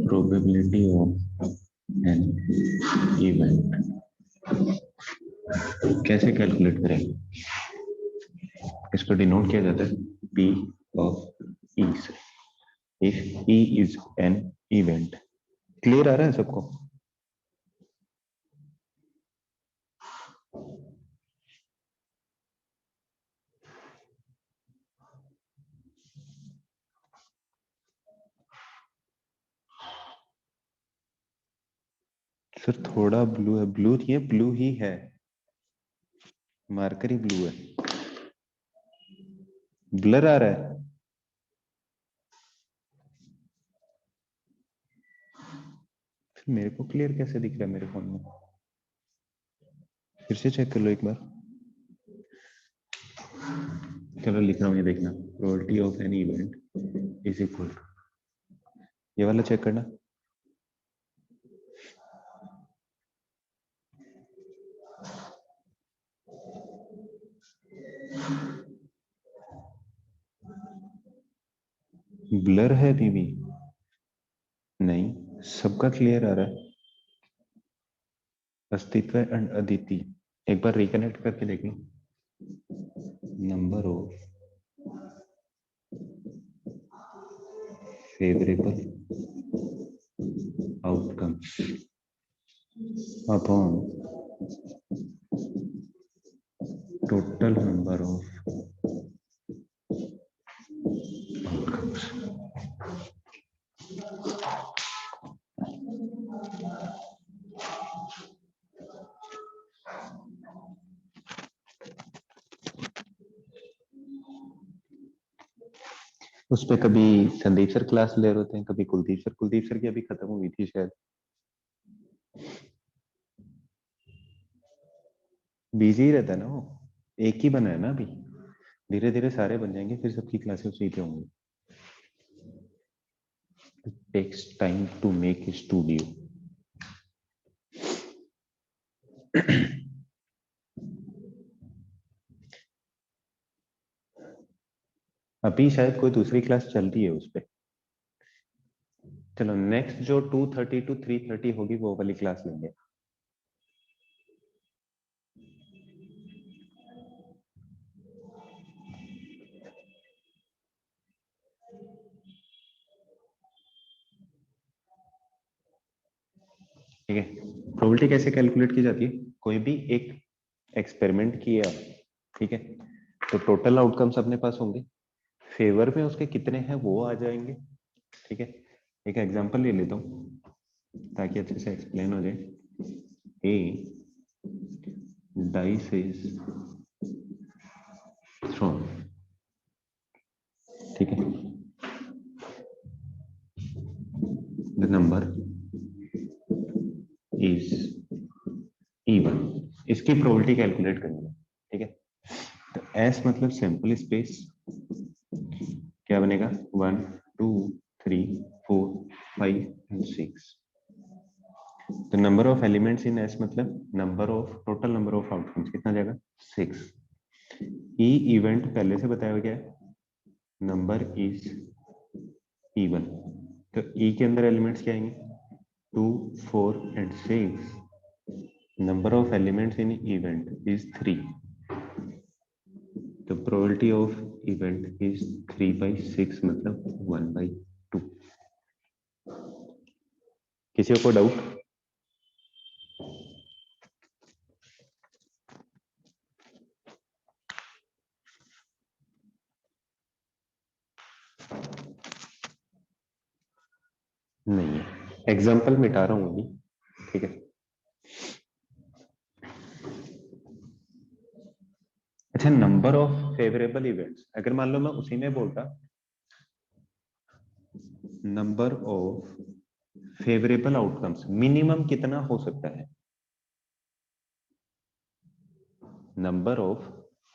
Probability of an event कैसे calculate करें? इसको डिनोट किया जाता है P ऑफ E से। If E is an event. Clear आ रहा है सबको? सर थोड़ा ब्लू है, ब्लू नहीं है, ब्लू ही है, मार्कर ही ब्लू है। ब्लर आ रहा है? मेरे को क्लियर कैसे दिख रहा है मेरे फोन में? फिर से चेक कर लो एक बार। चलो लिख रहा हूँ, ये देखना, probability of an event is equal to, ये वाला चेक करना। ब्लर है अभी भी? नहीं, सबका क्लियर आ रहा है। अस्तित्व एंड अदिति, एक बार रिकनेक्ट करके देख लो। Number of favourable outcomes upon total number of outcomes. उस पे कभी संदीप सर क्लास ले रहे होते हैं, कभी कुलदीप सर की अभी खत्म हुई थी शायद। बिजी ही रहता है ना वो, एक ही बना है ना अभी, धीरे धीरे सारे बन जाएंगे, फिर सबकी क्लासेस उसी पे होंगी। It takes time to make a studio. अभी शायद कोई दूसरी क्लास चल रही है उस पे। चलो नेक्स्ट जो 2:30 to 3:30 होगी वो वाली क्लास लेंगे। ठीक है, प्रोबेबिलिटी कैसे कैलकुलेट की जाती है? कोई भी एक एक्सपेरिमेंट किया, ठीक है, तो टोटल आउटकम्स अपने पास होंगे, फेवर में उसके कितने हैं वो आ जाएंगे। ठीक है, एक एग्जांपल ले लेता हूँ ताकि अच्छे से एक्सप्लेन हो जाए। ए डाइस इज थ्रोन, ठीक है, द नंबर इज इवन, इसकी प्रोबेबिलिटी कैलकुलेट करनी है। ठीक है, तो एस मतलब सैंपल स्पेस, क्या बनेगा 1 2 3 4 5 एंड 6। तो number of elements in S मतलब number of, total number of outcomes कितना जाएगा 6। ई इवेंट पहले से बताया गया है, नंबर इज इवन, तो ई के अंदर एलिमेंट्स क्या आएंगे 2 4 and 6। Number of elements in event is 3, तो प्रोबेबिलिटी ऑफ इवेंट इज 3/6 मतलब 1/2। किसी को डाउट? नहीं है, एग्जाम्पल मिटा रहा हूं अभी। ठीक है, अच्छा, नंबर ऑफ फेवरेबल इवेंट्स, अगर मान लो मैं उसी में बोलता number of favourable outcomes minimum कितना हो सकता है, number of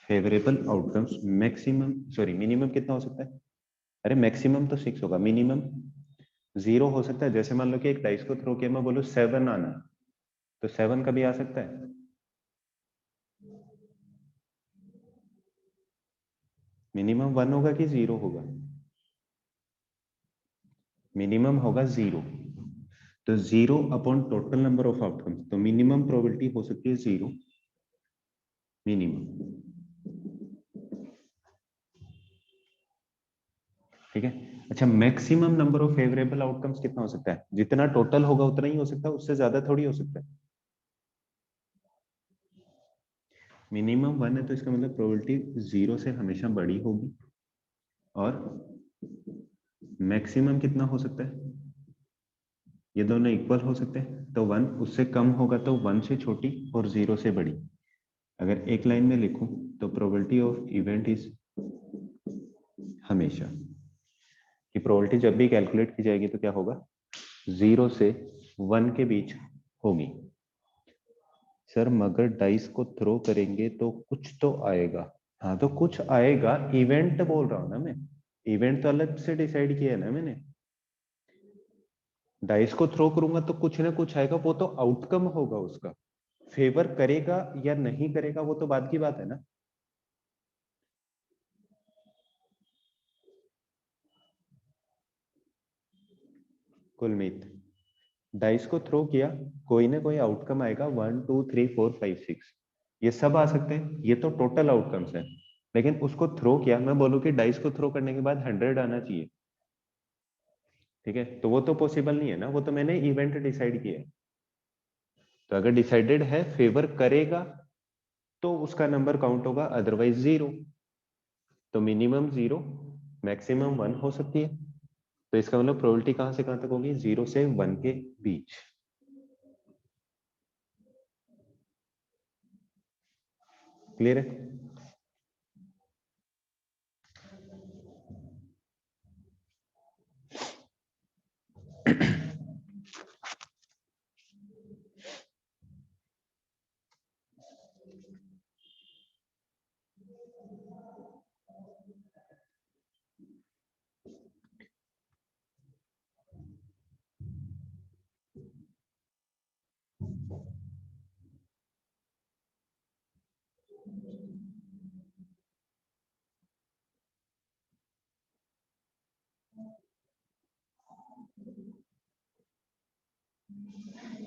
favourable outcomes maximum, sorry minimum कितना हो सकता है? अरे मैक्सिमम तो 6 होगा, मिनिमम जीरो हो सकता है, जैसे मान लो कि एक डाइस को थ्रो किया, मैं बोलूं 7 आना, तो 7 कभी आ सकता है? मिनिमम 1 होगा कि 0 होगा? मिनिमम होगा 0। तो 0 upon total number of outcomes, तो मिनिमम प्रोबेबिलिटी हो सकती है 0 मिनिमम। ठीक है। अच्छा, maximum number of favourable outcomes कितना हो सकता है? जितना टोटल होगा उतना ही हो सकता है, उससे ज्यादा थोड़ी हो सकता है। मिनिमम 1 है तो इसका मतलब प्रोबेबिलिटी 0 से हमेशा बड़ी होगी। और मैक्सिमम कितना हो सकता है? ये दोनों इक्वल हो सकते हैं, तो 1 उससे कम होगा तो 1 से छोटी और 0 से बड़ी। अगर एक लाइन में लिखूं तो प्रोबेबिलिटी ऑफ इवेंट इज हमेशा, कि प्रोबेबिलिटी जब भी कैलकुलेट की जाएगी तो क्या होगा, 0 से 1 के बीच होगी। सर मगर डाइस को थ्रो करेंगे तो कुछ तो आएगा। हाँ तो कुछ आएगा, इवेंट बोल रहा हूं ना मैं, इवेंट तो अलग से डिसाइड किया है ना मैंने। डाइस को थ्रो करूंगा तो कुछ ना कुछ आएगा, वो तो आउटकम होगा उसका। फेवर करेगा या नहीं करेगा वो तो बात की बात है ना। कुलमीत, डाइस को थ्रो किया, कोई ना कोई आउटकम आएगा, 1 2 3 4 5 6, ये सब आ सकते हैं, ये तो टोटल आउटकम्स है। लेकिन उसको थ्रो किया, मैं बोलूं कि डाइस को थ्रो करने के बाद 100 आना चाहिए, ठीक है, तो वो तो पॉसिबल नहीं है ना, वो तो मैंने इवेंट डिसाइड किया है। तो अगर डिसाइडेड है फेवर करेगा तो उसका नंबर काउंट होगा, अदरवाइज 0। तो मिनिमम 0, मैक्सिमम 1 हो सकती है। तो इसका मतलब प्रोबेबिलिटी कहां से कहां तक होगी, 0 से 1 के बीच। क्लियर है?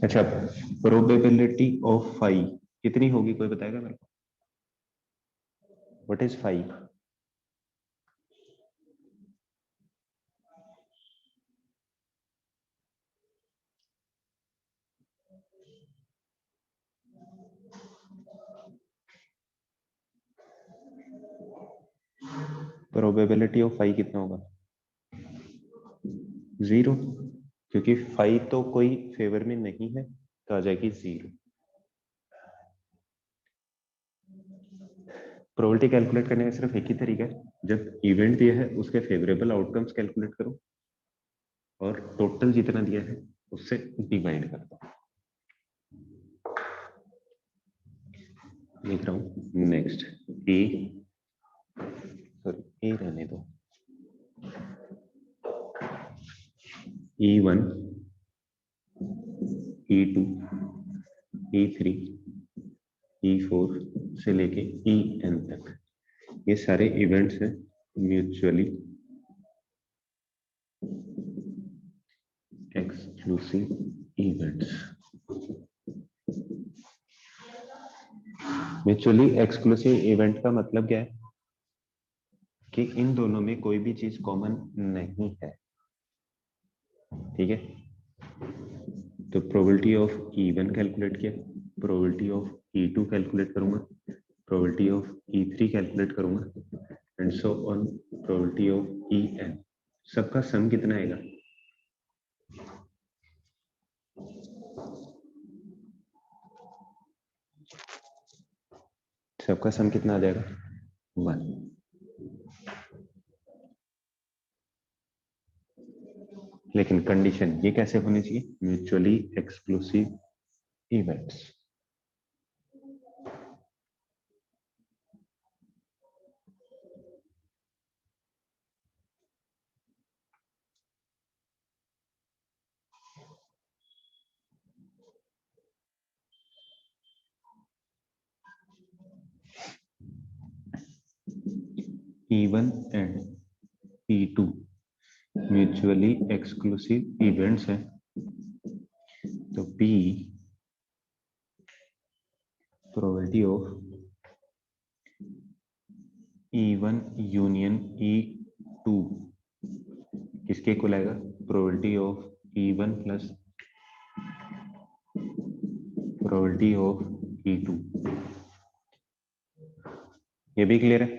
अच्छा, प्रोबेबिलिटी ऑफ फाई कितनी होगी, कोई बताएगा मेरे को? What is phi? Probability of phi कितना होगा? 0, क्योंकि फाई तो कोई फेवर में नहीं है, तो आ जाएगी 0। प्रोबेबिलिटी कैलकुलेट करने का सिर्फ एक ही तरीका है, जब इवेंट दिया है उसके फेवरेबल आउटकम्स कैलकुलेट करो और टोटल जितना दिया है उससे डिवाइड कर दो। लिख रहा हूं नेक्स्ट, ए, सॉरी ए रहने दो, E1, E2, E3, E4 से लेके En तक, ये सारे इवेंट्स हैं mutually exclusive events. Mutually exclusive event का मतलब क्या है, कि इन दोनों में कोई भी चीज कॉमन नहीं है, ठीक है। तो प्रोबेबिलिटी ऑफ E1 कैलकुलेट किया, प्रोबेबिलिटी ऑफ E2 कैलकुलेट करूंगा, प्रोबेबिलिटी ऑफ E3 कैलकुलेट करूंगा, and so on probability of En। सबका सम कितना आएगा? सबका सम कितना आ जाएगा? 1। लेकिन कंडीशन ये कैसे होनी चाहिए, mutually exclusive events. E1 and E2 mutually exclusive events हैं, तो P probability of E1 union E2 किसके इक्वल आएगा? Probability of E1 plus probability of E2। ये भी क्लियर है?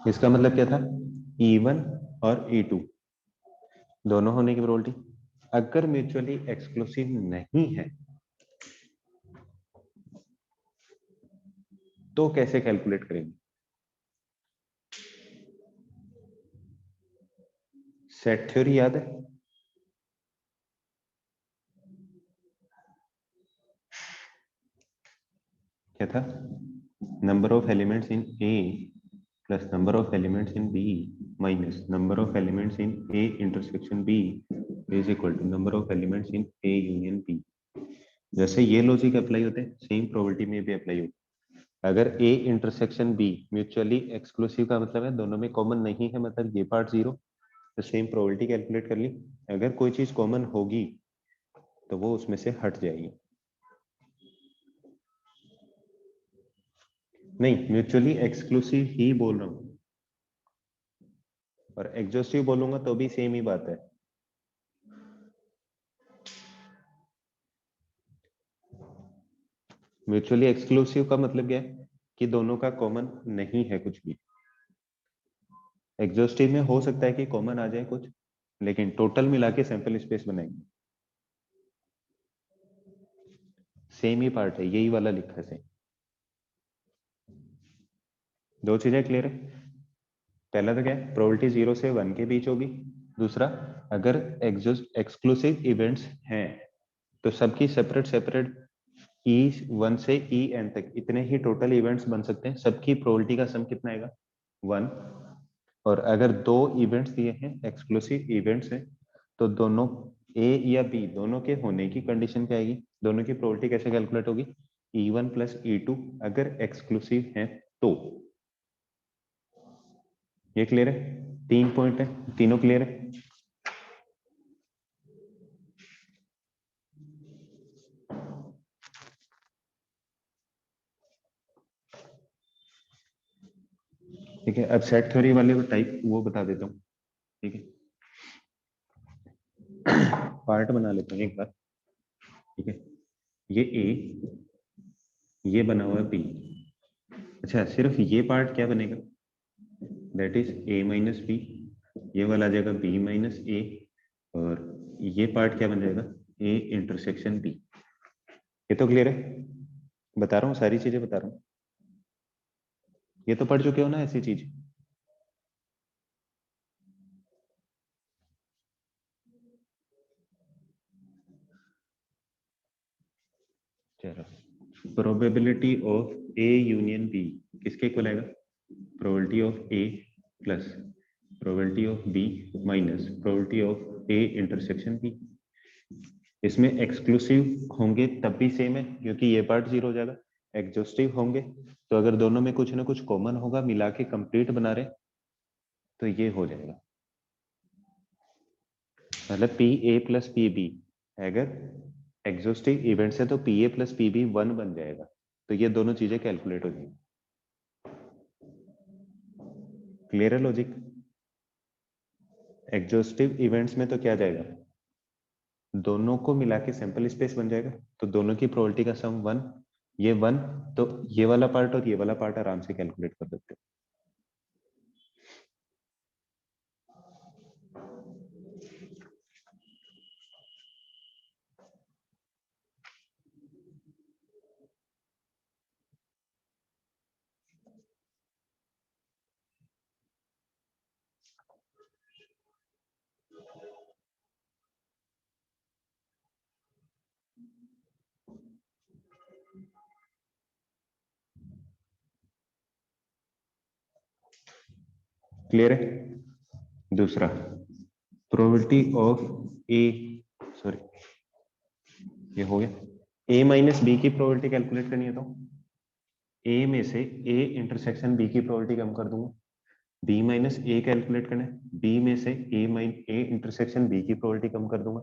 इसका मतलब क्या था? E1 और E2 दोनों होने की प्रोबेबिलिटी अगर म्यूचुअली एक्सक्लूसिव नहीं है तो कैसे कैलकुलेट करेंगे? सेट थ्योरी याद है? क्या था? Number of elements in A plus number of elements in B minus number of elements in A intersection B is equal to number of elements in A union B. जैसे ये logic apply होते हैं, same probability में भी apply होते हैं। अगर ए intersection B mutually exclusive का मतलब है दोनों में कॉमन नहीं है, मतलब ये पार्ट जीरो, तो सेम प्रोबेबिलिटी कैलकुलेट कर ली। अगर कोई चीज कॉमन होगी तो वो उसमें से हट जाएगी। नहीं, म्यूचुअली एक्सक्लूसिव ही बोल रहा हूं, और एग्जॉस्टिव बोलूंगा तो भी सेम ही बात है। म्यूचुअली एक्सक्लूसिव का मतलब क्या है? कि दोनों का कॉमन नहीं है कुछ भी। एग्जॉस्टिव में हो सकता है कि कॉमन आ जाए कुछ, लेकिन टोटल मिला के सैंपल स्पेस बनाएंगे। सेम ही पार्ट है, यही वाला लिखा है। दो चीजें क्लियर है? पहला तो क्या है? प्रोबेबिलिटी 0 से 1 के बीच होगी। दूसरा, अगर एक्सक्लूसिव इवेंट्स हैं तो सबकी सेपरेट सेपरेट E1 से En तक इतने ही टोटल इवेंट्स बन सकते हैं। सबकी प्रोबेबिलिटी का सम कितना आएगा? 1। और अगर दो इवेंट्स दिए हैं, एक्सक्लूसिव इवेंट्स हैं, तो दोनों ए या बी दोनों के होने की कंडीशन क्या आएगी? दोनों की प्रोबेबिलिटी कैसे कैलकुलेट होगी? E1 प्लस E2 अगर एक्सक्लूसिव है तो। ये क्लियर है? 3 पॉइंट है, तीनों क्लियर है? ठीक है, अब सेट थ्योरी वाले वो टाइप वो बता देता हूँ। ठीक है, पार्ट बना लेते हैं एक बार। ठीक है, ये ए, ये बना हुआ है बी। अच्छा, सिर्फ ये पार्ट क्या बनेगा? That is A minus B. ये वाला आ जाएगा बी माइनस ए, और ये पार्ट क्या बन जाएगा? A intersection B. ये तो क्लियर है? बता रहा हूँ, सारी चीजें बता रहा हूँ। ये तो पढ़ चुके हो ना ऐसी चीज? चलो, probability of A union B किसके इक्वल आएगा? Probability of A plus probability of B minus probability of A intersection B. इसमें एक्सक्लूसिव होंगे तब भी सेम है, क्योंकि ये पार्ट जीरो हो जाएगा। एग्जॉस्टिव होंगे तो अगर दोनों में कुछ ना कुछ कॉमन होगा, मिला के कंप्लीट बना रहे, तो ये हो जाएगा। मतलब P A plus P B, अगर एग्जॉस्टिव इवेंट्स है तो P A plus P B 1 बन जाएगा। तो ये दोनों चीजें कैलकुलेट हो जाएंगी। क्लियर है लॉजिक? एग्जॉस्टिव इवेंट्स में तो क्या जाएगा? दोनों को मिला के सैंपल स्पेस बन जाएगा, तो दोनों की प्रोबेबिलिटी का सम 1, ये 1, तो ये वाला पार्ट और ये वाला पार्ट आराम से कैलकुलेट कर सकते हो। क्लियर है? दूसरा, प्रोबेबिलिटी ऑफ ए, सॉरी ये हो गया। ए माइनस बी की प्रोबेबिलिटी कैलकुलेट करनी है तो ए में से ए इंटरसेक्शन बी की प्रोबेबिलिटी कम कर दूंगा, बी माइनस ए कैलकुलेट करना है, बी में से ए इंटरसेक्शन बी की प्रोबेबिलिटी कम कर दूंगा।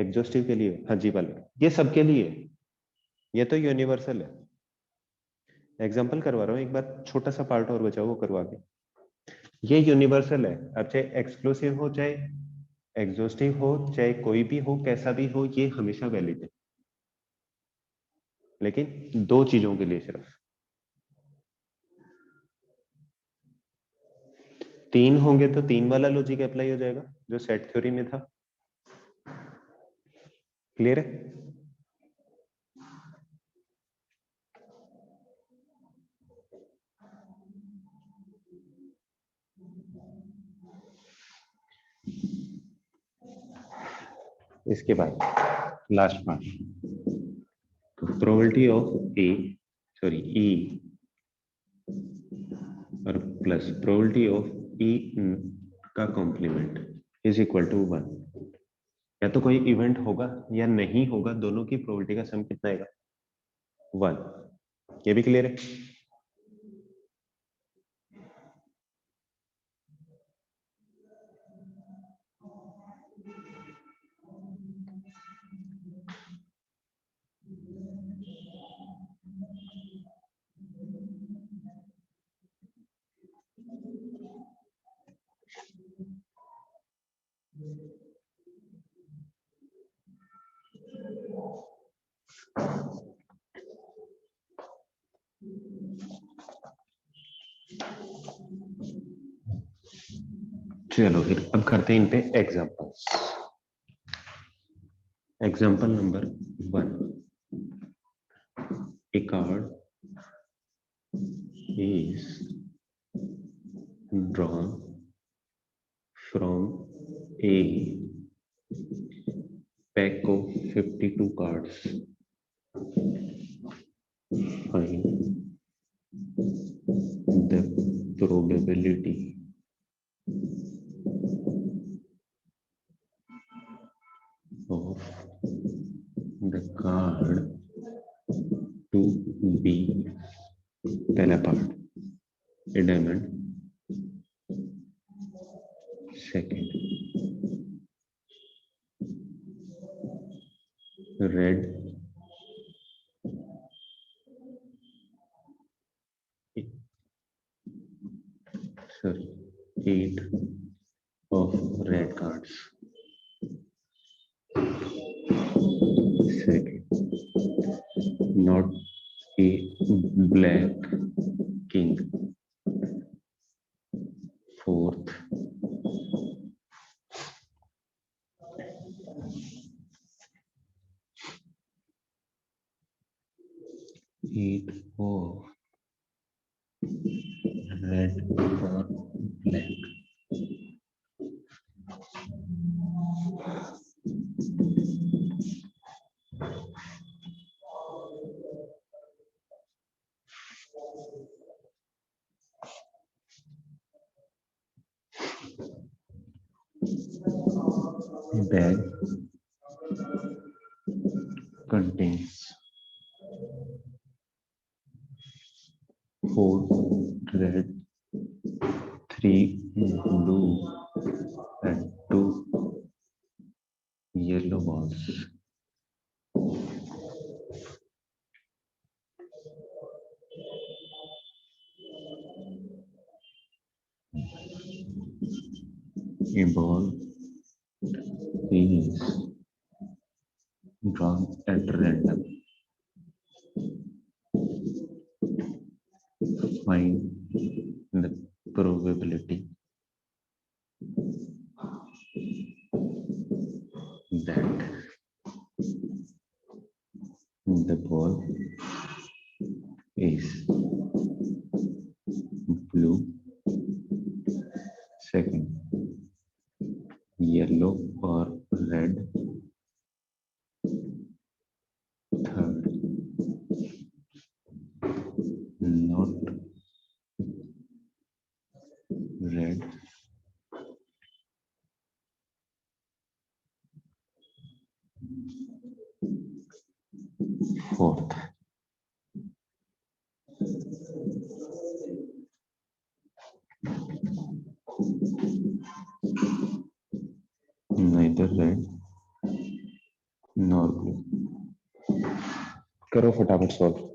एग्जॉस्टिव के लिए, हाँ जी वाले, ये सबके लिए, ये तो यूनिवर्सल है। एग्जांपल करवा रहा हूँ एक बार, छोटा सा पार्ट और बचा वो करवा के। ये यूनिवर्सल है, अब चाहे एक्सक्लूसिव हो चाहे एग्जॉस्टिव हो चाहे कोई भी हो कैसा भी हो, ये हमेशा वैलिड है, लेकिन दो चीजों के लिए सिर्फ। तीन होंगे तो तीन वाला लॉजिक अप्लाई हो जाएगा जो सेट थ्योरी में था। क्लियर है? इसके बाद last part, probability of A sorry E और प्लस प्रोबेबिलिटी ऑफ ई का कॉम्प्लीमेंट इज इक्वल टू 1। या तो कोई इवेंट होगा या नहीं होगा, दोनों की प्रोबेबिलिटी का सम कितना आएगा? 1। ये भी क्लियर है? चलो फिर अब करते हैं इन पे examples. Example number 1, a card is drawn from a pack of 52 cards. Find the probability of the card to be, पहला part a diamond, second red, sorry 8 of red cards, second not a black king, fourth eight of red or black, bag contains 4 red, 3 blue and 2 yellow balls. A ball is drawn at random. Find the probability that the ball is blue, second yellow or red, third not red, fourth, neither red nor blue. करो फटाफट solve.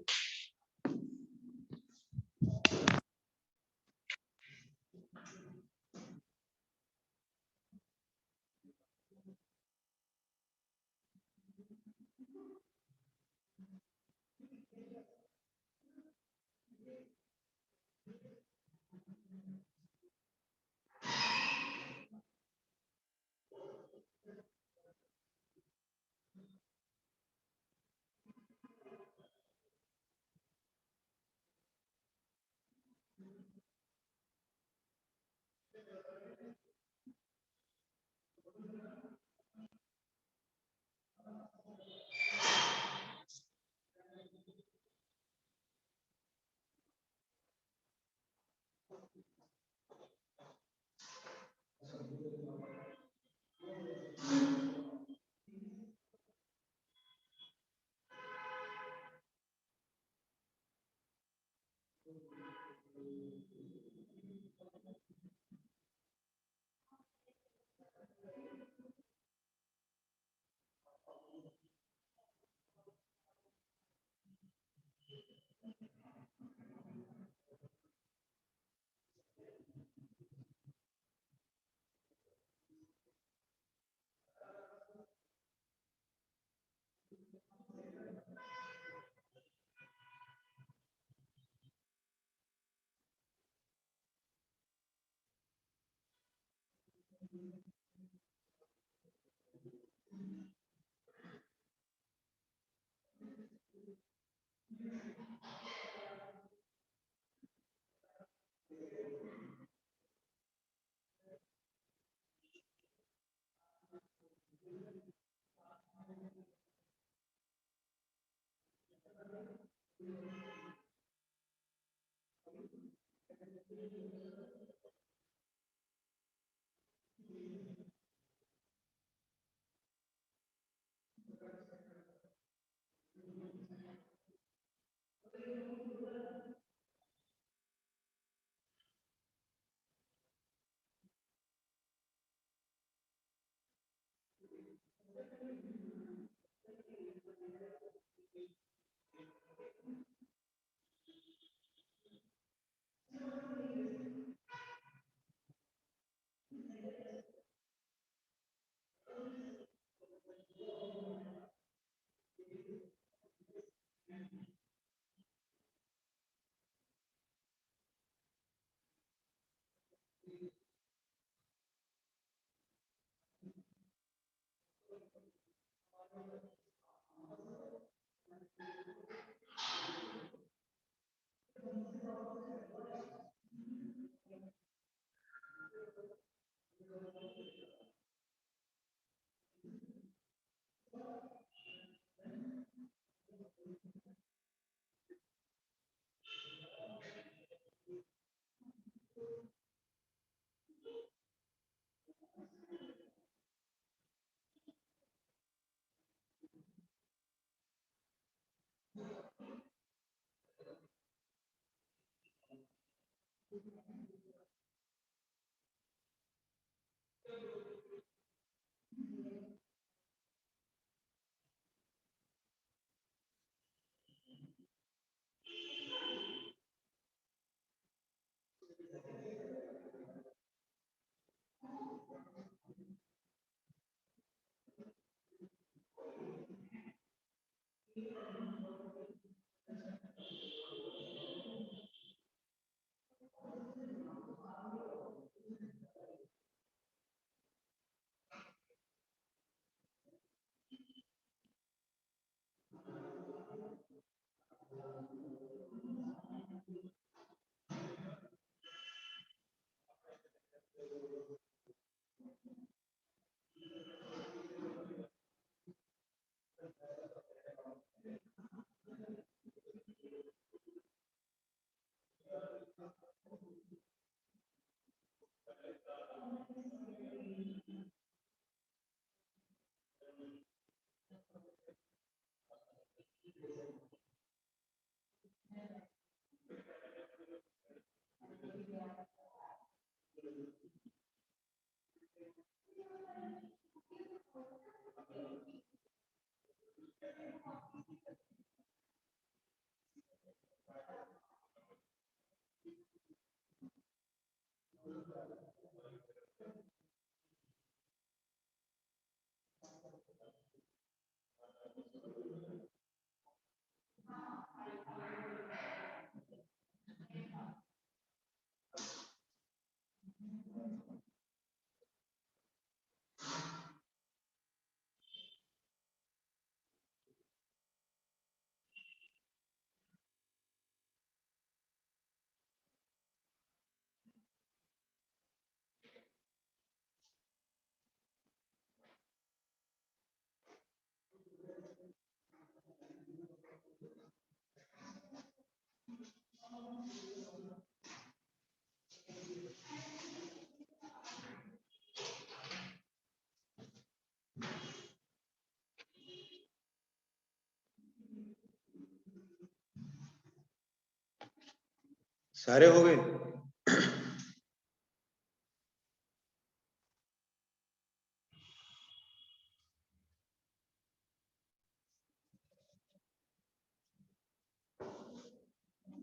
सारे हो गए?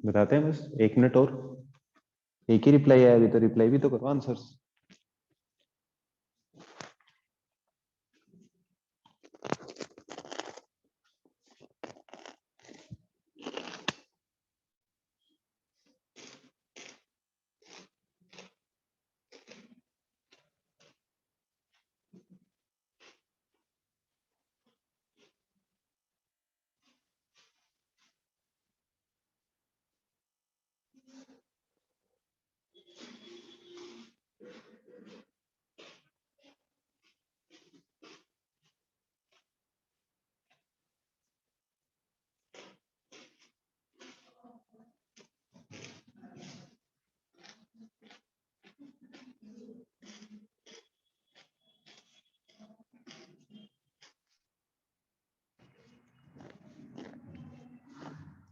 बताते हैं बस 1 minute और। एक ही रिप्लाई आया अभी, तो रिप्लाई भी तो करो आंसर्स।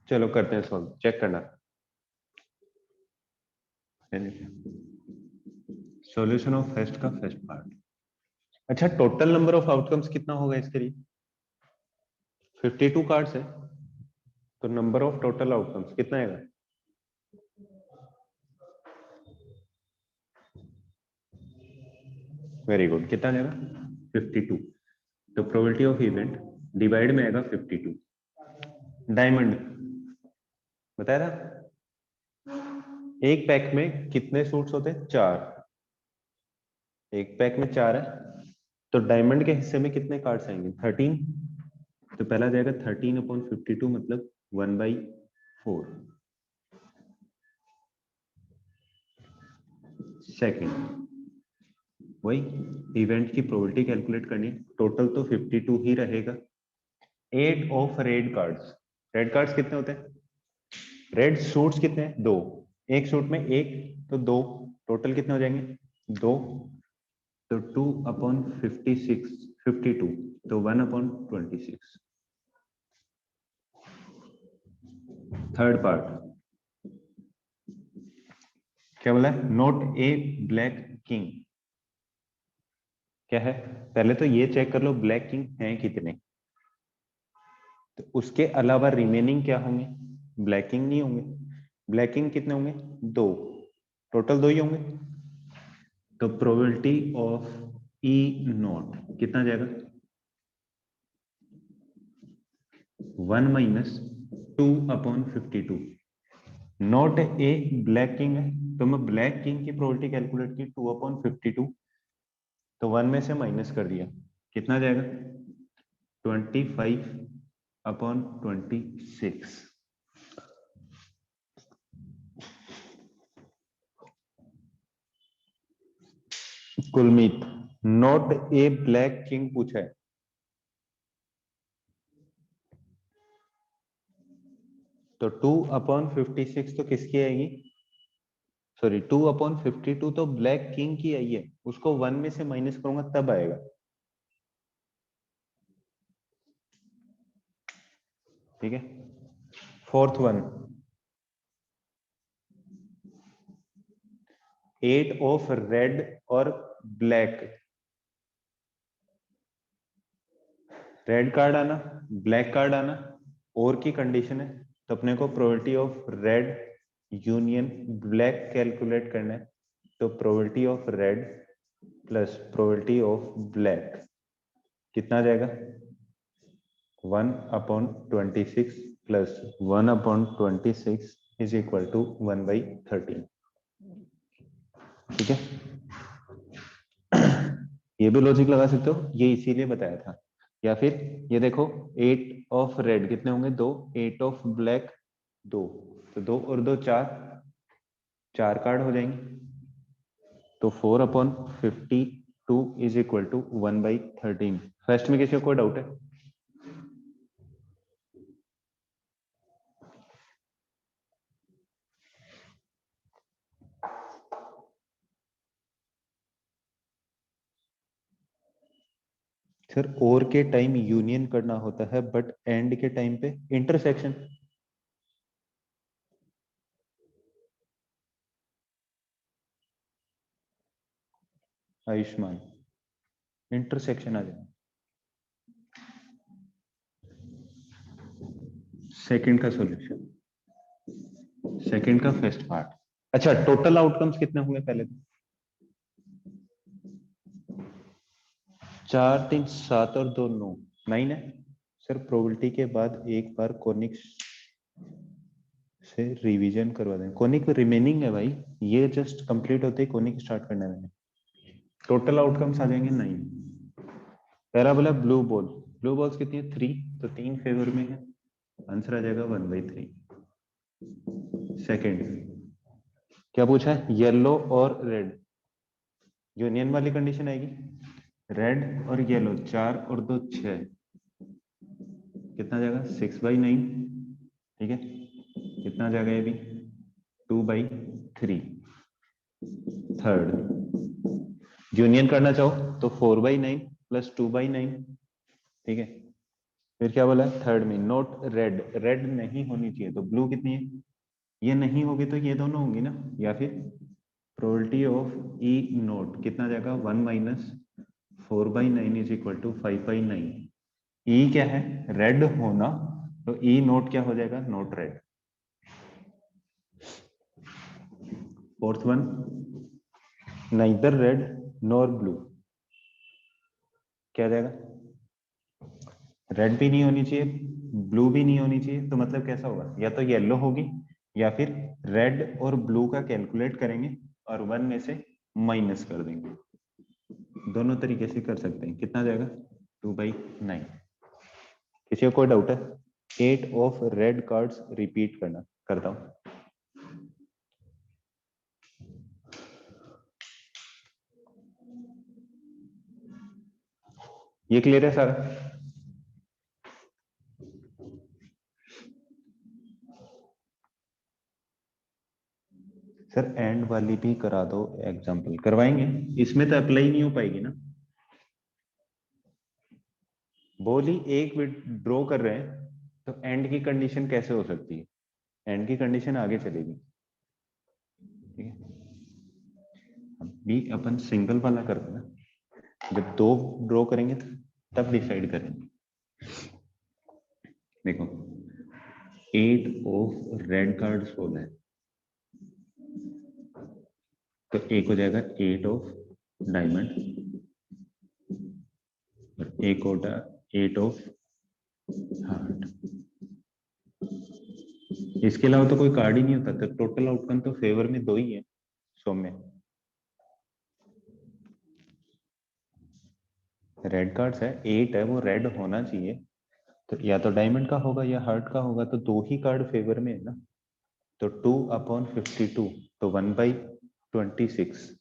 चलो करते हैं सॉल्व, चेक करना। सॉल्यूशन ऑफ फर्स्ट का फर्स्ट पार्ट। अच्छा, टोटल नंबर ऑफ आउटकम्स कितना होगा इसके लिए? 52 कार्ड्स है, तो नंबर ऑफ टोटल आउटकम्स कितना आएगा? वेरी गुड, कितना आएगा? 52। तो प्रोबेबिलिटी ऑफ इवेंट डिवाइड में आएगा 52। डायमंड बताया था, एक पैक में कितने सूट्स होते हैं? 4। एक पैक में 4 है, तो डायमंड के हिस्से में कितने कार्ड्स आएंगे? 13। तो पहला जाएगा 13/52, मतलब 1/4। सेकेंड, वही इवेंट की प्रोबेबिलिटी कैलकुलेट करनी, टोटल तो 52 ही रहेगा। 8 of red cards. Red cards कितने होते हैं? रेड सूट्स कितने हैं? 2। एक सूट में एक, तो 2, टोटल कितने हो जाएंगे? 2। तो 2/56, 52, तो 1/26। थर्ड पार्ट क्या बोला है? नोट ए ब्लैक किंग। क्या है? पहले तो ये चेक कर लो ब्लैक किंग हैं कितने, तो उसके अलावा रिमेनिंग क्या होंगे? ब्लैक किंग नहीं होंगे। ब्लैक किंग कितने होंगे? 2, टोटल 2 ही होंगे। तो प्रोबेबिलिटी ऑफ ई नॉट कितना जाएगा? 1 - 2/52। नॉट ए ब्लैक किंग है, तो मैं ब्लैक किंग की प्रोबेबिलिटी कैलकुलेट की 2/52, तो 1 में से माइनस कर दिया, कितना जाएगा? 25/26। Kulmeet, not a black king पूछा है। तो 2/56 तो किसकी आएगी? सॉरी, 2/52 तो ब्लैक किंग की आई है, उसको 1 में से माइनस करूंगा तब आएगा। ठीक है, फोर्थ वन, 8 ऑफ रेड और ब्लैक। रेड कार्ड आना, ब्लैक कार्ड आना, और की कंडीशन है, तो अपने को probability of red union black calculate करना है। तो probability of red plus probability of black कितना आ जाएगा, 1/26 प्लस 1/26 इज इक्वल टू 1/13। ठीक है, ये भी लॉजिक लगा सकते हो, ये इसीलिए बताया था। या फिर ये देखो 8 ऑफ रेड कितने होंगे, 2, 8 ऑफ ब्लैक 2, तो 2 और 2 4, 4 कार्ड हो जाएंगे। तो 4/52 इज इक्वल टू 1/13। फर्स्ट में किसी को कोई डाउट है? सर और के टाइम यूनियन करना होता है, बट एंड के टाइम पे इंटरसेक्शन। आयुष्मान, इंटरसेक्शन आ जाए। सेकंड का सॉल्यूशन, सेकंड का फर्स्ट पार्ट। अच्छा, टोटल आउटकम्स कितने होंगे पहले तो? 4 3 7 और 2 9, 9 है। सर प्रोबेबिलिटी के बाद एक बार कोनिक से रिवीजन करवा दें। कोनिक रिमेनिंग है भाई, ये जस्ट कंप्लीट होते ही कोनिक स्टार्ट करने में। टोटल आउटकम्स आ जाएंगे 9। पहला बोला ब्लू बॉल, ब्लू बॉल्स कितनी है, 3, तो 3 फेवर में है, आंसर आ जाएगा 1/3। सेकंड क्या पूछा है, येलो और रेड, यूनियन वाली कंडीशन आएगी। रेड और येलो 4 और 2 6, कितना आ जाएगा 6/9। ठीक है, कितना आ जाएगा ये भी 2/3। थर्ड यूनियन करना चाहो तो 4/9 प्लस 2/9। ठीक है, फिर क्या बोला है थर्ड में, नोट रेड, रेड नहीं होनी चाहिए, तो ब्लू कितनी है, ये नहीं होगी तो ये दोनों होंगी ना। या फिर प्रोबेबिलिटी ऑफ ई नोट कितना आ जाएगा, 1 माइनस 4/9 इज इक्वल टू 5/9। ई क्या है, रेड होना, तो ई नोट क्या हो जाएगा, note red. Fourth one, neither red nor blue, क्या आ जाएगा, रेड भी नहीं होनी चाहिए, ब्लू भी नहीं होनी चाहिए, तो मतलब कैसा होगा, या तो येलो होगी, या फिर रेड और ब्लू का कैलकुलेट करेंगे और 1 में से माइनस कर देंगे। दोनों तरीके से कर सकते हैं। कितना आ जाएगा, 2/9। किसी को कोई डाउट है? 8 ऑफ रेड कार्ड्स रिपीट करना, करता हूं। ये क्लियर है सारा? सर एंड वाली भी करा दो, एग्जांपल करवाएंगे, इसमें तो अप्लाई नहीं हो पाएगी ना। बॉल ही एक ड्रॉ कर रहे हैं, तो एंड की कंडीशन कैसे हो सकती है, एंड की कंडीशन आगे चलेगी। ठीक है, अभी अपन सिंगल वाला करते हैं ना, जब 2 ड्रॉ करेंगे तब डिसाइड करेंगे। देखो 8 ऑफ रेड कार्ड्स बोला है, तो एक हो जाएगा 8 ऑफ डायमंड, और एक होता 8 ऑफ हार्ट। इसके अलावा तो कोई कार्ड ही नहीं होता, तो टोटल आउटकम तो फेवर में 2 ही है सौम्य। रेड कार्ड्स है 8 है, वो रेड होना चाहिए, तो या तो डायमंड का होगा या हार्ट का होगा, तो 2 ही कार्ड फेवर में है ना। तो 2/52, तो 1/26।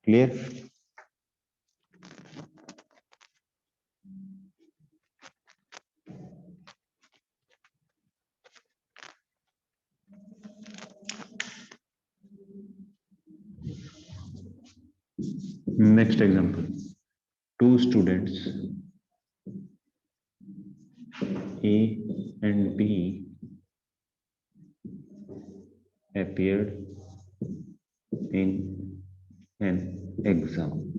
Clear? Next example, 2 students A and B appeared in an exam.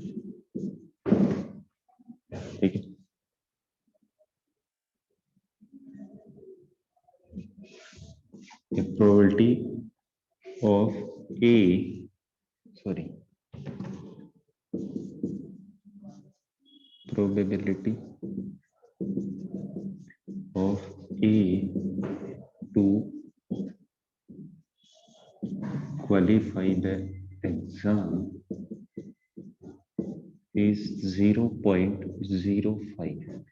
probability of A, sorry, probability of A to qualify the exam is 0.05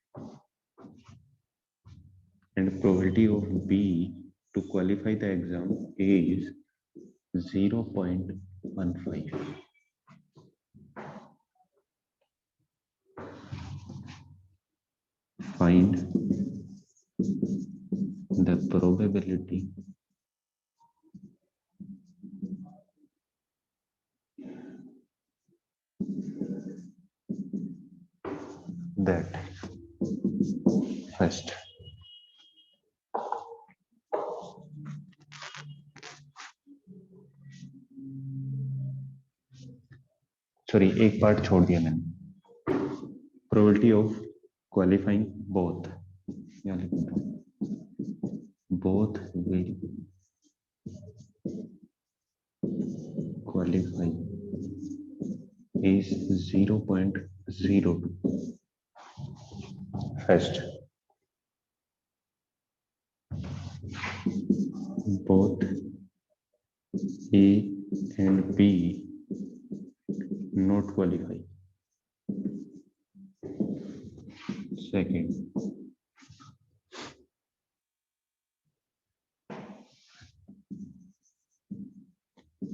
and probability of B to qualify the exam is 0.15. Find the probability that first sorry एक part छोड़ दिया मैंने probability of qualifying both यहाँ लिख देता हूँ both will qualify is 0.02 first both A and B not qualify second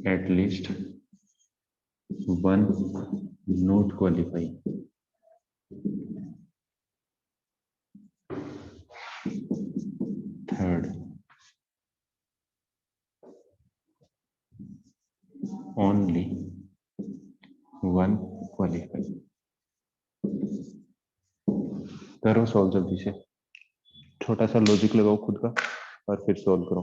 at least one not qualify third only one qualify करो solve जल्दी से छोटा सा लॉजिक लगाओ खुद का और फिर सॉल्व करो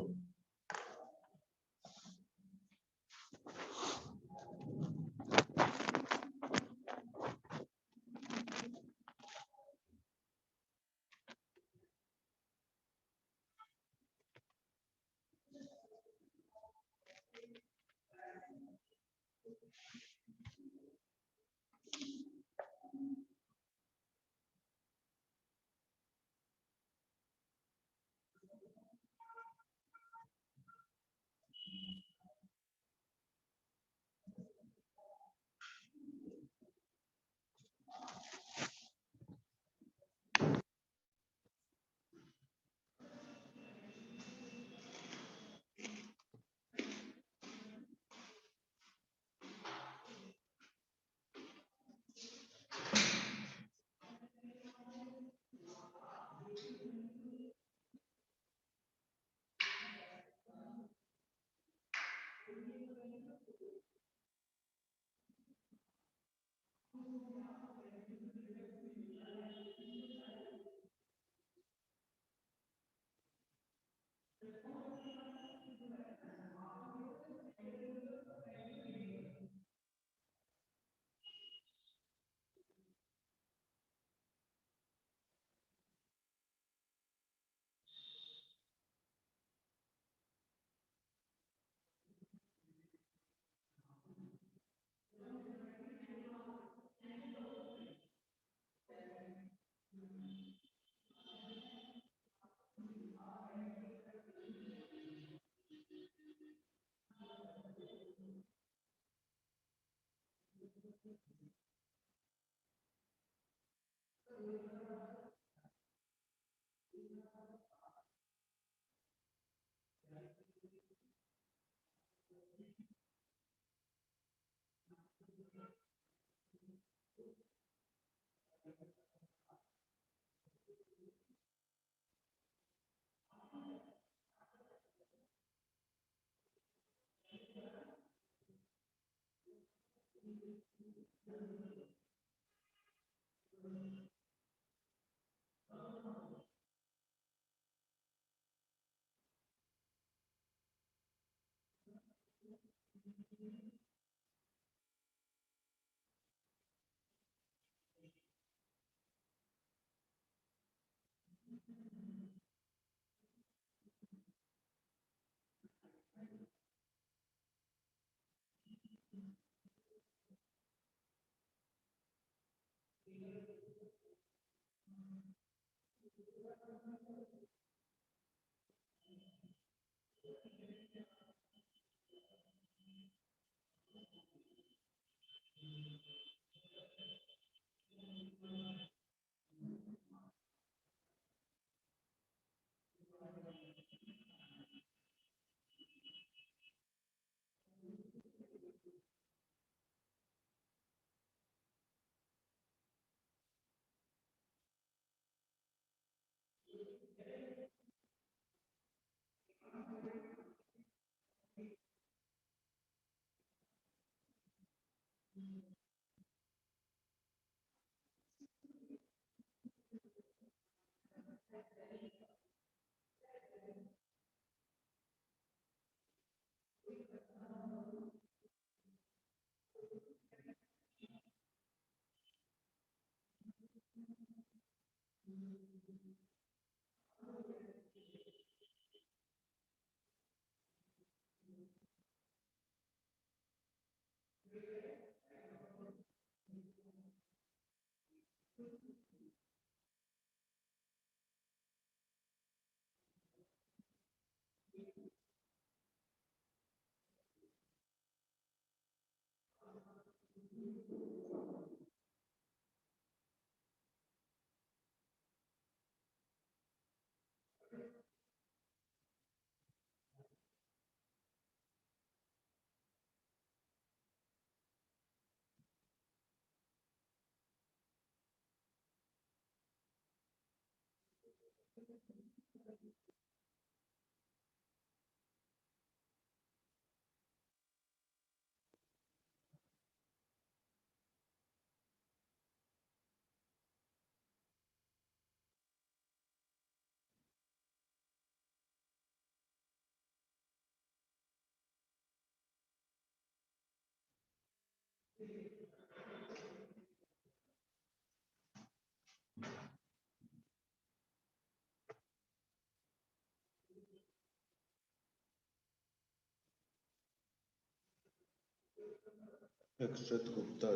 अक्षत गुप्ता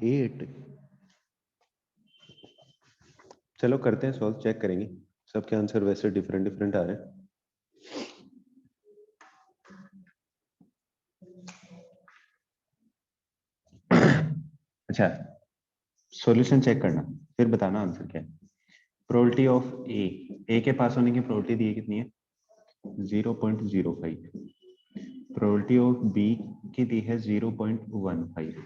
8। चलो करते हैं सॉल्व, चेक करेंगे। सबके आंसर वैसे डिफरेंट डिफरेंट आ रहे हैं। अच्छा, सॉल्यूशन चेक करना फिर बताना आंसर क्या है। प्रोबेबिलिटी ऑफ ए के पास होने की प्रोबेबिलिटी दी है कितनी है 0.05। प्रोबेबिलिटी ऑफ बी की दी है 0.15।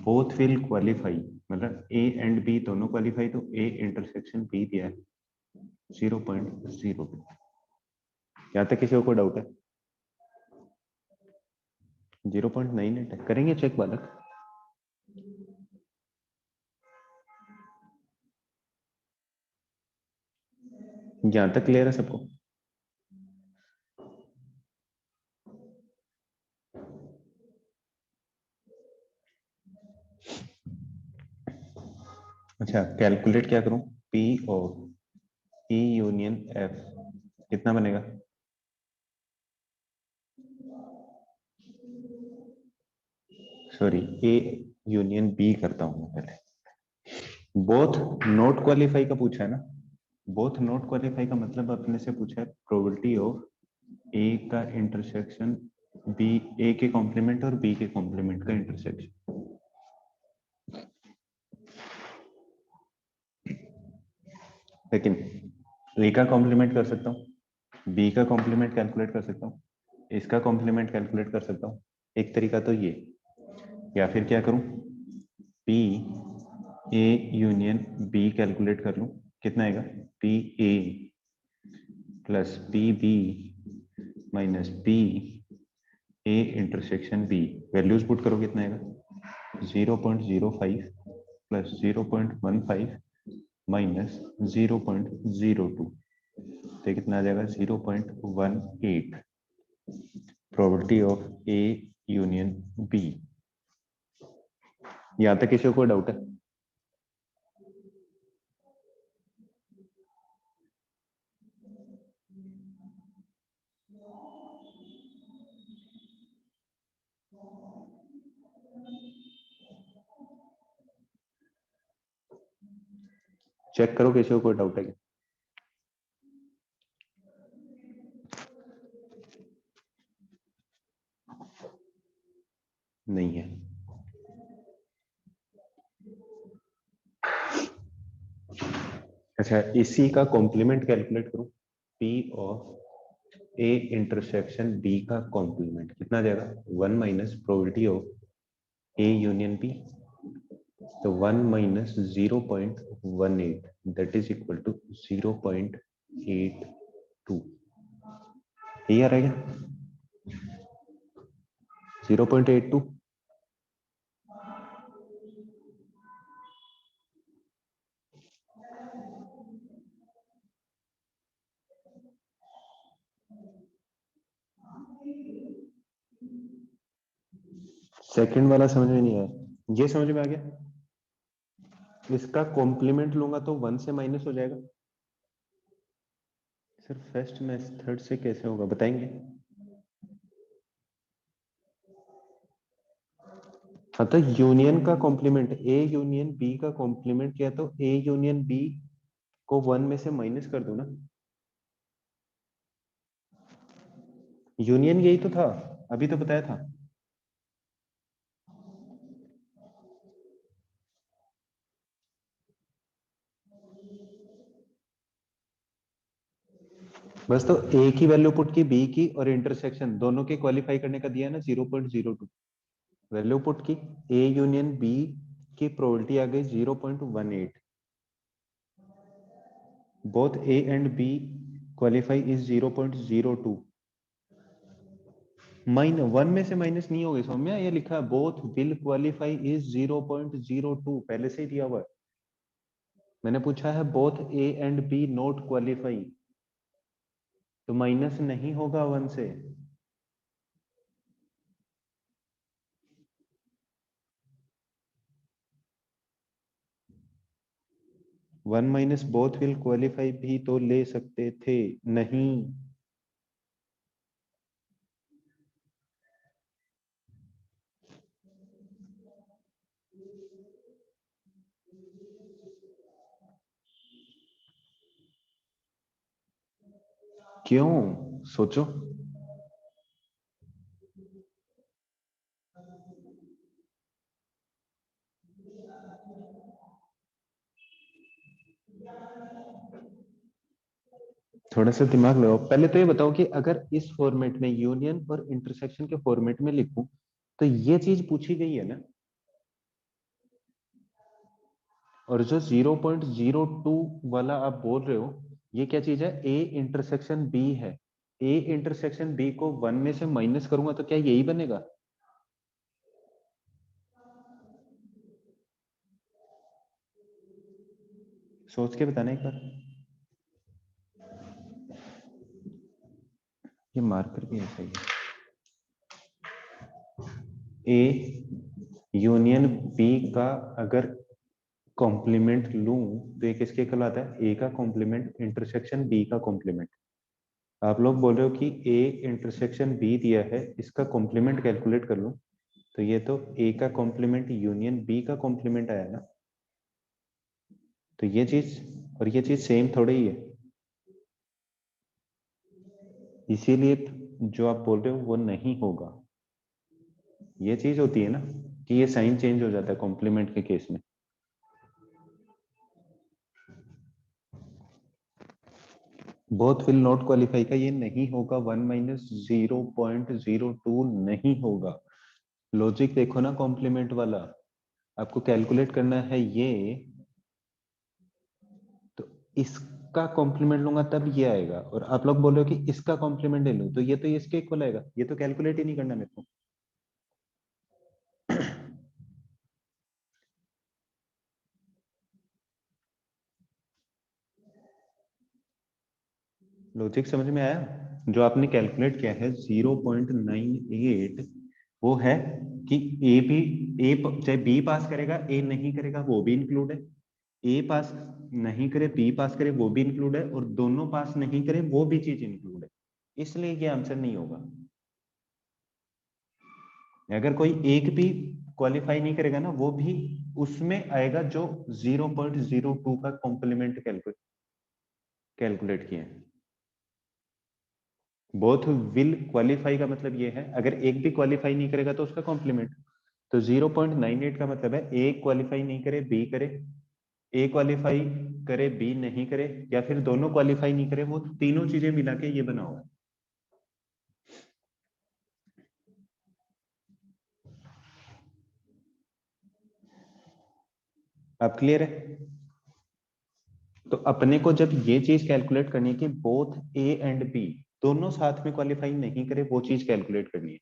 बोथ विल क्वालिफाई, मतलब ए एंड बी दोनों क्वालिफाई, तो ए इंटरसेक्शन बी दिया है 0.02। यहाँ तक किसी को डाउट है? 0.98 है। करेंगे चेक बालक। यहाँ तक क्लियर है सबको? अच्छा, कैलकुलेट क्या करूं? P O E union F कितना बनेगा? सॉरी, ए यूनियन बी करता हूं मैं पहले। बोथ नॉट क्वालिफाई का पूछा है ना। बोथ नॉट क्वालिफाई का मतलब अपने से पूछा है प्रोबेबिलिटी ऑफ ए का इंटरसेक्शन बी, ए के कॉम्प्लीमेंट और बी के कॉम्प्लीमेंट का इंटरसेक्शन। लेकिन ए का कॉम्प्लीमेंट कर सकता हूँ, बी का कॉम्प्लीमेंट कैलकुलेट कर सकता हूँ, इसका कॉम्प्लीमेंट कैलकुलेट कर सकता हूँ। एक तरीका तो ये, या फिर क्या करूं, P A union B calculate कर लूं। कितना आएगा? P A plus P B minus P A intersection B. Values put करो, कितना आएगा? 0.05 प्लस 0.15 माइनस 0.02। तो कितना आ जाएगा? 0.18। Probability of A union B. यहां तक किसी को डाउट है? चेक करो किसी को कोई डाउट है क्या? नहीं है। अच्छा, इसी का कॉम्प्लीमेंट कैलकुलेट करो, P of A intersection B का कॉम्प्लीमेंट कितना आ जाएगा? 1 minus probability of A union B, तो 1 minus 0.18 that is equal to 0.82। यही आ रहा है क्या? 0.82। सेकंड वाला समझ में नहीं आया, ये समझ में आ गया? इसका कॉम्प्लीमेंट लूंगा तो 1 से माइनस हो जाएगा। सर फर्स्ट मेथड से कैसे होगा बताएंगे? हाँ, तो यूनियन का कॉम्प्लीमेंट, ए यूनियन बी का कॉम्प्लीमेंट किया तो ए यूनियन बी को 1 में से माइनस कर दो ना। यूनियन यही तो था, अभी तो बताया था। बस तो ए की वैल्यू पुट की, बी की, और इंटरसेक्शन दोनों के क्वालिफाई करने का दिया है ना 0.02। वैल्यू पुट की, ए यूनियन बी की प्रोबेबिलिटी आ गई 0.18। Both A and B qualify is 0.02। One में से माइनस नहीं होगी सौम्या, ये लिखा है बोथ विल क्वालिफाई इज 0.02, पहले से ही दिया हुआ है। मैंने पूछा है both A and B not qualify, तो माइनस नहीं होगा 1 से। One minus both will qualify भी तो ले सकते थे, नहीं। क्यों? सोचो। थोड़ा सा दिमाग लगाओ, पहले तो ये बताओ कि अगर इस फॉर्मेट में यूनियन और इंटरसेक्शन के फॉर्मेट में लिखूं तो ये चीज पूछी गई है ना। और जो 0.02 वाला आप बोल रहे हो, ये क्या चीज है? ए इंटरसेक्शन बी है। ए इंटरसेक्शन बी को 1 में से माइनस करूंगा तो क्या यही बनेगा? सोच के बताना एक बार। ये मार्कर भी ऐसा ही है। ए यूनियन बी का अगर कॉम्प्लीमेंट लूं तो ये किसके कहलाता है? ए का कॉम्प्लीमेंट इंटरसेक्शन बी का कॉम्प्लीमेंट। आप लोग बोल रहे हो कि ए इंटरसेक्शन बी दिया है, इसका कॉम्प्लीमेंट कैलकुलेट कर लूं, तो ये तो ए का कॉम्प्लीमेंट यूनियन बी का कॉम्प्लीमेंट आया ना। तो ये चीज और ये चीज सेम थोड़ी ही है, इसीलिए जो आप बोल रहे हो वो नहीं होगा। ये चीज होती है ना कि ये साइन चेंज हो जाता है कॉम्प्लीमेंट के केस में। बोथ विल नॉट क्वालिफाई का ये नहीं होगा, 1 माइनस 0.02 नहीं होगा। लॉजिक देखो ना कॉम्प्लीमेंट वाला, आपको कैलकुलेट करना है ये, तो इसका कॉम्प्लीमेंट लूंगा तब ये आएगा, और आप लोग बोल रहे हो कि इसका कॉम्प्लीमेंट ले लूं तो ये इसके इक्वल आएगा। ये तो कैलकुलेट ही नहीं करना मेरे को। लॉजिक समझ में आया? जो आपने कैलकुलेट किया है 0.98, वो है कि ए भी, ए चाहे बी पास करेगा ए नहीं करेगा वो भी इंक्लूड है, ए पास नहीं करे बी पास करे वो भी इंक्लूड है, और दोनों पास नहीं करे वो भी चीज इंक्लूड है, इसलिए ये आंसर नहीं होगा। अगर कोई एक भी क्वालिफाई नहीं करेगा ना, वो भी उसमें आएगा जो 0.02 का कॉम्प्लीमेंट कैलकुलेट किए हैं। बोथ विल क्वालिफाई का मतलब ये है, अगर एक भी क्वालिफाई नहीं करेगा तो उसका कॉम्प्लीमेंट। तो 0.98 का मतलब है ए क्वालिफाई नहीं करे बी करे, ए क्वालिफाई करे बी नहीं करे, या फिर दोनों क्वालिफाई नहीं करे, वो तीनों चीजें मिला के ये बना हुआ है। अब क्लियर है? तो अपने को जब ये चीज कैलकुलेट करनी है कि बोथ ए एंड बी दोनों साथ में क्वालिफाई नहीं करे, वो चीज कैलकुलेट करनी है।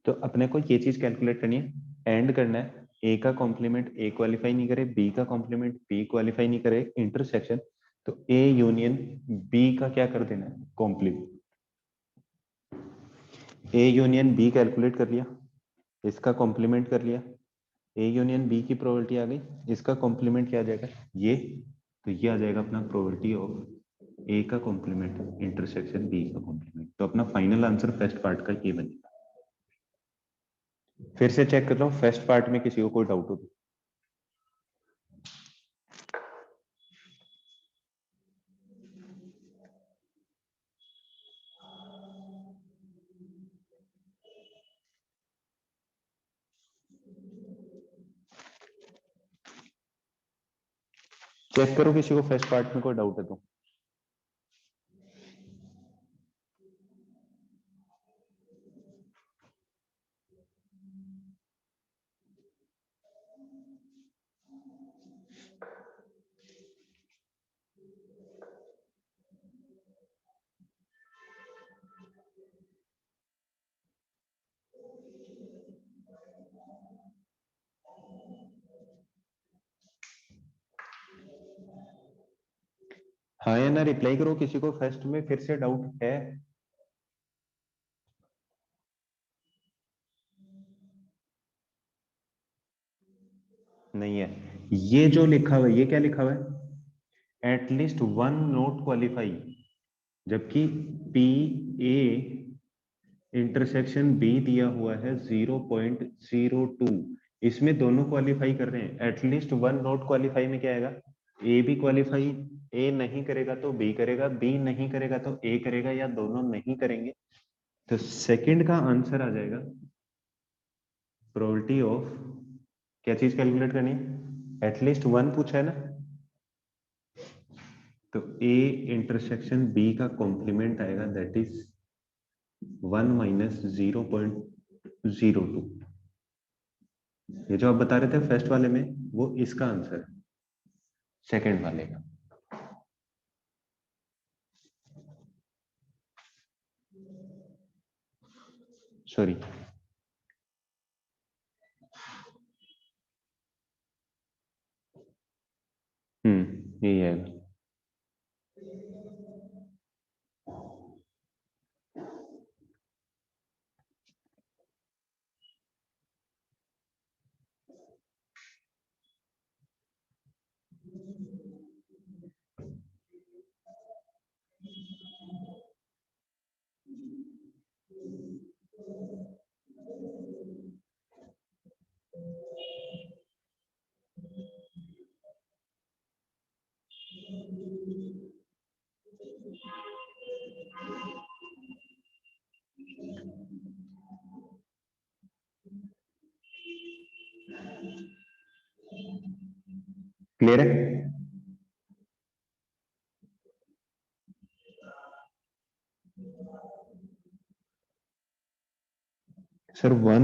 तो अपने को ये चीज कैलकुलेट करनी है, एंड करना है, ए का कॉम्प्लीमेंट ए क्वालिफाई नहीं करे, बी का कॉम्प्लीमेंट बी क्वालिफाई नहीं करे, इंटरसेक्शन। तो ए यूनियन बी का क्या कर देना है, complement. A union B calculate कर लिया, इसका कॉम्प्लीमेंट कर लिया, ए यूनियन बी की प्रोबेबिलिटी आ गई, इसका कॉम्प्लीमेंट क्या आ जाएगा ये, तो ये आ जाएगा अपना प्रोबेबिलिटी ऑफ ए का कॉम्प्लीमेंट इंटरसेक्शन बी का कॉम्प्लीमेंट। तो अपना फाइनल आंसर फर्स्ट पार्ट का ये बनेगा। फिर से चेक कर लो फर्स्ट पार्ट में किसी को कोई डाउट हो तो। चेक करो किसी को फर्स्ट पार्ट में कोई डाउट है तो। हाँ या ना रिप्लाई करो किसी को फर्स्ट में फिर से डाउट है। नहीं है। ये जो लिखा हुआ है ये क्या लिखा हुआ है, एटलीस्ट वन नोट क्वालिफाई, जबकि पी ए इंटरसेक्शन बी दिया हुआ है 0.02। इसमें दोनों क्वालिफाई कर रहे हैं, एटलीस्ट वन नॉट क्वालिफाई में क्या आएगा, ए भी क्वालिफाई, ए नहीं करेगा तो बी करेगा, बी नहीं करेगा तो ए करेगा, या दोनों नहीं करेंगे। तो सेकंड का आंसर आ जाएगा प्रोबेबिलिटी ऑफ, क्या चीज कैलकुलेट करनी है, एटलीस्ट वन पूछा है ना, तो ए इंटरसेक्शन बी का कॉम्प्लीमेंट आएगा दैट इज 1 - 0.02। ये जो आप बता रहे थे फर्स्ट वाले में, वो इसका आंसर है सेकंड वाले का। सॉरी, यही आएगा। क्लियर है? सर वन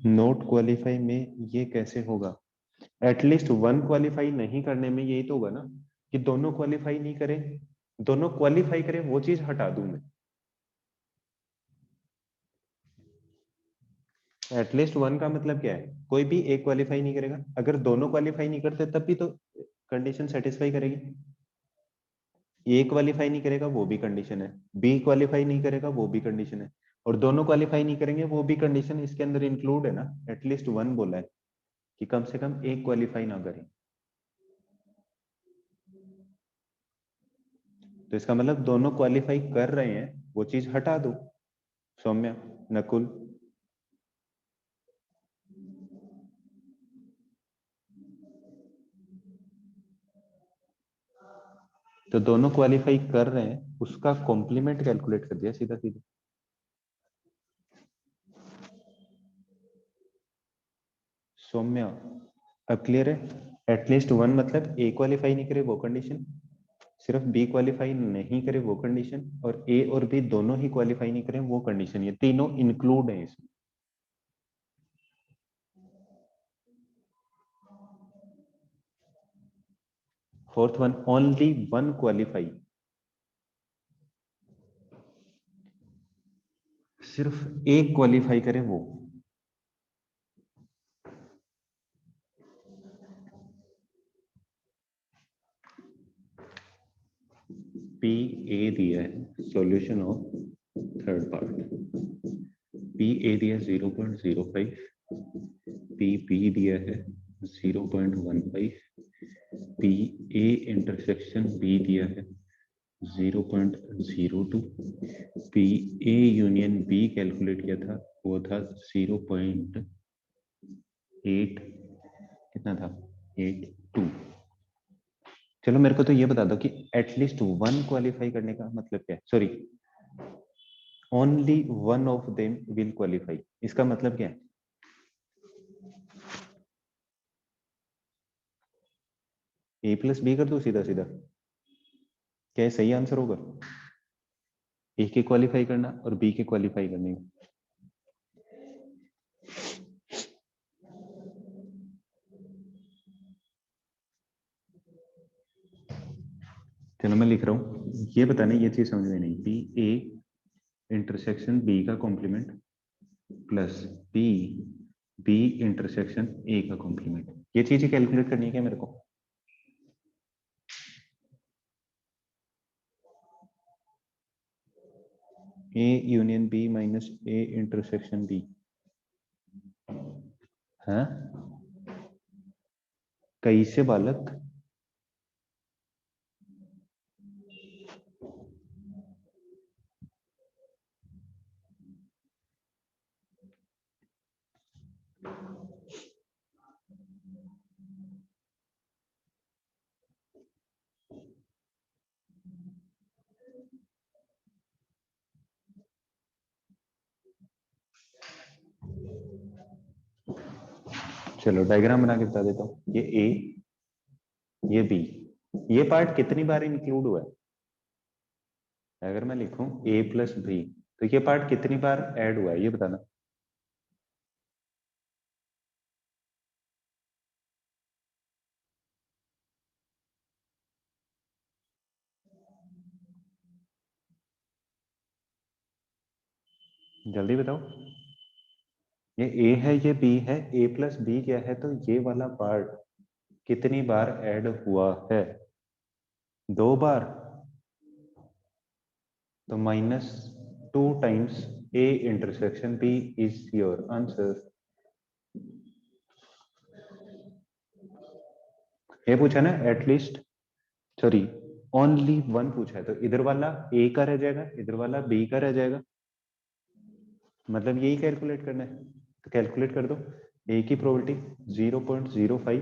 नोट क्वालिफाई में ये कैसे होगा, एटलीस्ट वन क्वालिफाई नहीं करने में यही तो होगा ना, कि दोनों क्वालिफाई नहीं करें, दोनों क्वालिफाई करें, वो चीज हटा दूं मैं। एटलीस्ट वन का मतलब क्या है, कोई भी एक क्वालिफाई नहीं करेगा, अगर दोनों क्वालिफाई नहीं करते तब भी तो कंडीशन सेटिस्फाई करेगी। ए क्वालिफाई नहीं करेगा वो भी कंडीशन है, बी क्वालिफाई नहीं करेगा वो भी कंडीशन है, और दोनों क्वालिफाई नहीं करेंगे वो भी कंडीशन इसके अंदर इंक्लूड है ना। एटलीस्ट वन बोला है कि कम से कम एक क्वालिफाई ना करें। तो इसका मतलब दोनों क्वालिफाई कर रहे हैं, वो चीज हटा दो। सौम्या, नकुल, तो दोनों क्वालिफाई कर रहे हैं, उसका कॉम्प्लीमेंट कैलकुलेट कर दिया सीधा सीधा। सौम्या, अब क्लियर है? एटलीस्ट वन मतलब ए क्वालिफाई नहीं करे वो कंडीशन, सिर्फ बी क्वालिफाई नहीं करे वो कंडीशन, और ए और बी दोनों ही क्वालिफाई नहीं करें वो कंडीशन, ये तीनों इंक्लूड है इसमें। Fourth one, only one qualify, सिर्फ एक क्वालिफाई करे वो। पी ए दिया है solution of third part, P A दिया 0.05, पी बी दिया है 0.15, पी ए इंटरसेक्शन बी दिया है 0.02, P A union B calculate किया था वो था 0.8, कितना था 82। चलो मेरे को तो ये बता दो कि एटलीस्ट वन क्वालिफाई करने का मतलब क्या है, sorry only one of them will qualify, इसका मतलब क्या है? ए प्लस बी कर दो सीधा सीधा, क्या ये सही आंसर होगा? ए के क्वालिफाई करना और बी के क्वालिफाई करने का। चलो मैं लिख रहा हूं, ये बताना ये चीज समझ में नहीं, बी ए इंटरसेक्शन बी का complement plus B B intersection A का कॉम्प्लीमेंट, ये चीज कैलकुलेट करनी है क्या मेरे को? A union B minus A intersection B, हाँ कैसे बालक? चलो डायग्राम बना के बता देता हूँ, ये ए ये बी, ये पार्ट कितनी बार इंक्लूड हुआ है? अगर मैं लिखूं ए प्लस बी, तो ये पार्ट कितनी बार ऐड हुआ है ये बताना। जल्दी बताओ, ये ए है ये बी है, ए प्लस बी क्या है, तो ये वाला पार्ट कितनी बार ऐड हुआ है? दो बार, तो -2 times A intersection B is your answer. ये पूछा ना एटलीस्ट, सॉरी ओनली वन पूछा है, तो इधर वाला ए का रह जाएगा, इधर वाला बी का रह जाएगा, मतलब यही कैलकुलेट करना है। तो कैलकुलेट कर दो, ए की प्रोबेबिलिटी 0.05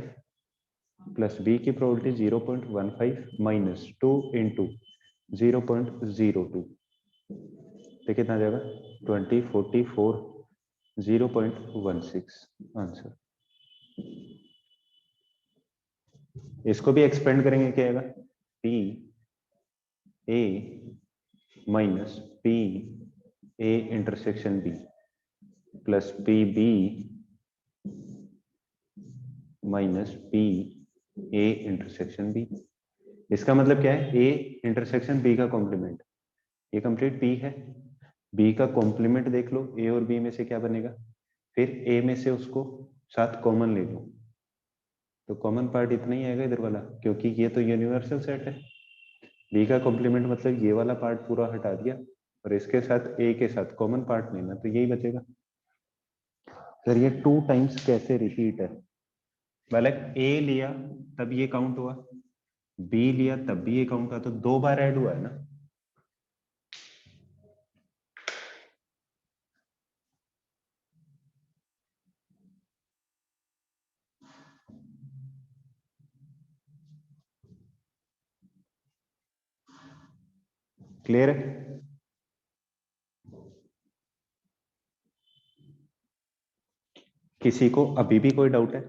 प्लस बी की प्रोबेबिलिटी 0.15 माइनस 2 इंटू 0.02, तो कितना आ जाएगा 20, 44, 0.16 आंसर। इसको भी एक्सपेंड करेंगे, क्या आएगा P A minus P A intersection B plus P B minus P A intersection B. इसका मतलब क्या है, ए इंटरसेक्शन बी का कॉम्प्लीमेंट, ये कंप्लीट बी है, बी का कॉम्प्लीमेंट देख लो, ए और बी में से क्या बनेगा, फिर ए में से उसको साथ कॉमन ले लो, तो कॉमन पार्ट इतना ही आएगा इधर वाला, क्योंकि ये तो यूनिवर्सल सेट है। बी का कॉम्प्लीमेंट मतलब ये वाला पार्ट पूरा हटा दिया, और इसके साथ ए के साथ कॉमन पार्ट लेना, तो यही बचेगा। सर ये 2 टाइम्स कैसे रिपीट है? बालक ए लिया तब ये काउंट हुआ, बी लिया तब भी ये काउंट का, तो 2 बार ऐड हुआ है ना। क्लियर है? किसी को अभी भी कोई डाउट है?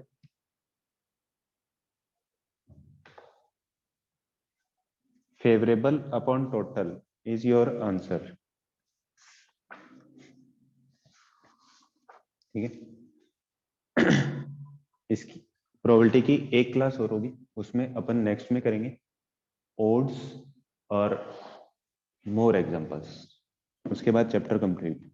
Favourable upon total is your answer. ठीक है। इसकी प्रोबेबिलिटी की एक क्लास और होगी, उसमें अपन नेक्स्ट में करेंगे ओड्स और मोर एग्जांपल्स। उसके बाद चैप्टर कंप्लीट।